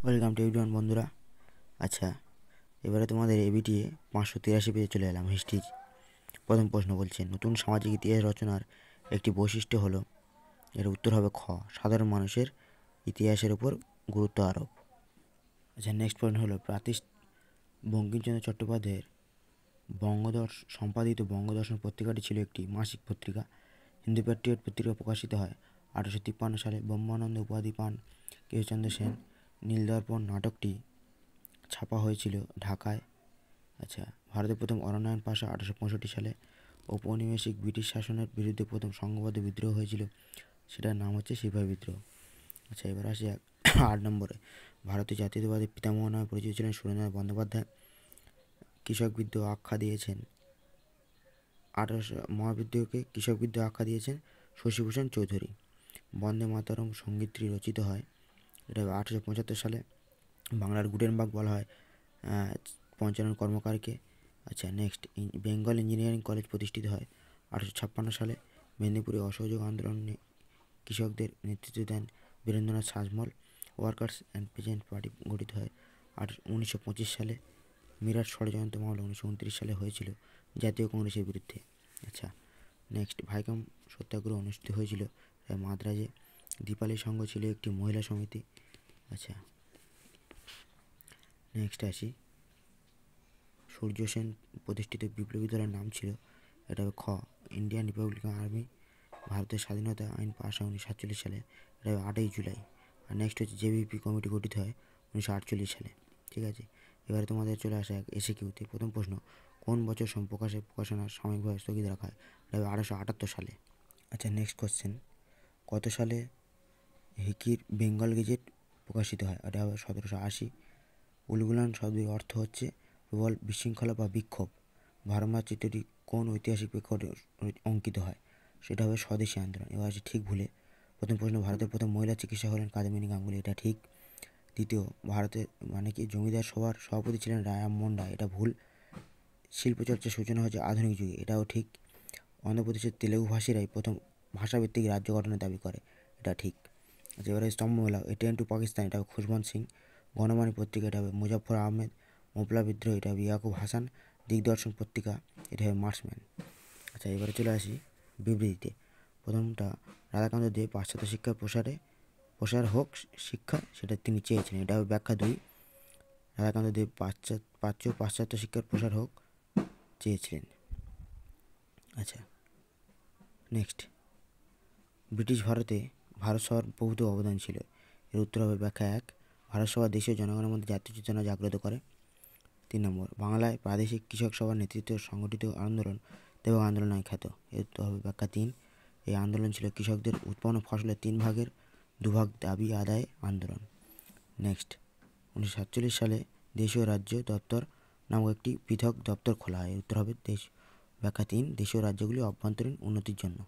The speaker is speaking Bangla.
ওয়েলকাম টু এভরিওয়ান বন্ধুরা। আচ্ছা, এবারে তোমাদের এবিটি 583 পেজে চলে এলাম। হিস্ট্রির প্রথম প্রশ্ন বলছে, নতুন সামাজিক ইতিহাস রচনার একটি বৈশিষ্ট্য হলো, এর উত্তর হবে খ, সাধারণ মানুষের ইতিহাসের উপর গুরুত্ব আরোপ। আচ্ছা, নেক্সট প্রশ্ন হলো, বঙ্কিমচন্দ্র চট্টোপাধ্যায়ের সম্পাদিত বঙ্গদর্শন পত্রিকাটি ছিল একটি মাসিক পত্রিকা। হিন্দু প্যাট্রিয়ট পত্রিকা প্রকাশিত হয় 1853 সালে। ব্রহ্মানন্দ উপাধি পান কেশবচন্দ্র সেন। নীলদর্পণ নাটকটি ছাপা হয়েছিল ঢাকায়। আচ্ছা, ভারতের প্রথম অরণ্যায়ণ পাশা 1865 সালে। ঔপনিবেশিক ব্রিটিশ শাসনের বিরুদ্ধে প্রথম সংঘবদ্ধ বিদ্রোহ হয়েছিল, সেটার নাম হচ্ছে সিপাহী বিদ্রোহ। আচ্ছা, এবার আসি 8 নম্বরে। ভারতীয় জাতীয়তাবাদের পিতামহ নামে পরিচিত ছিলেন সুরেন্দ্রনাথ বন্দ্যোপাধ্যায়। কৃষক বিদ্রোহ আখ্যা দিয়েছেন মহাবিদ্রোহকে কৃষক বিদ্রোহ আখ্যা দিয়েছেন শশীভূষণ চৌধুরী। বন্দে মাতরম সঙ্গীতটি রচিত হয়, এটা 1875 সালে। বাংলার গুটেনবার্গ বলা হয় পঞ্চানন কর্মকারকে। আচ্ছা, নেক্সট, বেঙ্গল ইঞ্জিনিয়ারিং কলেজ প্রতিষ্ঠিত হয় 1856 সালে। মেদিনীপুরে অসহযোগ আন্দোলনে কৃষকদের নেতৃত্ব দেন বীরেন্দ্রনাথ সাজমল। ওয়ার্কার্স অ্যান্ড পেজেন্ট পার্টি গঠিত হয় 1925 সালে। মিরাট ষড়যন্ত্র মামলা 1929 সালে হয়েছিল জাতীয় কংগ্রেসের বিরুদ্ধে। আচ্ছা, নেক্সট, ভাইকম সত্যাগ্রহ অনুষ্ঠিত হয়েছিল মাদ্রাজে। দীপালি সংঘ ছিল একটি মহিলা সমিতি। আচ্ছা, নেক্সট আসি, সূর্য সেন প্রতিষ্ঠিত বিপ্লবী দলের নাম ছিল, এটা হবে খ, ইন্ডিয়ান রিপাবলিকান আর্মি। ভারতের স্বাধীনতা আইন পাস হয় 1947 সালে, এটা হবে 8ই জুলাই। আর নেক্সট হচ্ছে জেভিপি কমিটি গঠিত হয় 1948 সালে। ঠিক আছে, এবারে তোমাদের চলে আসা এসিকিউতে প্রথম প্রশ্ন, কোন বছর প্রকাশনা সাময়িকভাবে স্থগিত রাখা হয়, এটা হবে 1878 সালে। আচ্ছা, নেক্সট কোশ্চেন, কত সালে হিকির বেঙ্গল গেজেট প্রকাশিত হয়, এটা হবে 1780। উলগুলান শব্দের অর্থ হচ্ছে প্রবল বিশৃঙ্খলা বা বিক্ষোভ। ভারমার চিত্রটি কোন ঐতিহাসিক প্রেক্ষাপটে অঙ্কিত হয়, সেটা হবে স্বদেশী আন্দোলন। এবার আছে ঠিক ভুলে। প্রথম প্রশ্ন, ভারতের প্রথম মহিলা চিকিৎসক হলেন কাদম্বিনী গাঙ্গুলি, এটা ঠিক। দ্বিতীয়, ভারতের জমিদার সভার সভাপতি ছিলেন রামমোহন রায়, এটা ভুল। শিল্পচর্চার সূচনা হয়েছে আধুনিক যুগে, এটাও ঠিক। অন্ধ্রপ্রদেশের তেলেগু ভাষীরাই প্রথম ভাষাভিত্তিক রাজ্য গঠনের দাবি করে, এটা ঠিক। আচ্ছা, এবারে স্তম্ভ মেলাও, এ ট্রেন টু পাকিস্তান, এটা হবে খুশবন্ত সিং। গণবাণী পত্রিকা, এটা হবে মুজাফর আহমেদ। মোপলা বিদ্রোহ, এটা হবে ইয়াকুব হাসান। দিগদর্শন পত্রিকা, এটা হবে মার্সম্যান। আচ্ছা, এবারে চলে আসি বিবৃতিতে। প্রথমটা, রাধাকান্ত দেব পাশ্চাত্য শিক্ষার প্রসার হোক শিক্ষা, সেটা তিনি চেয়েছিলেন, এটা হবে ব্যাখ্যা 2। রাধাকান্ত দেব পাশ্চাত্য শিক্ষার প্রসার হোক চেয়েছিলেন। আচ্ছা, নেক্সট, ব্রিটিশ ভারত সভার প্রভূত অবদান ছিল, এর উত্তর হবে ব্যাখ্যা 1। ভারত সভা দেশীয় জনগণের মধ্যে জাতীয় চেতনা জাগ্রত করে। 3 নম্বর, বাংলায় প্রাদেশিক কৃষক সভার নেতৃত্বে সংগঠিত আন্দোলন দেবক আন্দোলন নামে খ্যাত, এর উত্তর হবে ব্যাখ্যা 3। এই আন্দোলন ছিল কৃষকদের উৎপন্ন ফসলের 3 ভাগের 2 ভাগ দাবি আদায় আন্দোলন। নেক্সট, 1947 সালে দেশীয় রাজ্য দপ্তর নামক একটি পৃথক দপ্তর খোলা হয়, এর উত্তর হবে ব্যাখ্যা 3, দেশীয় রাজ্যগুলি অভ্যন্তরীণ উন্নতির জন্য।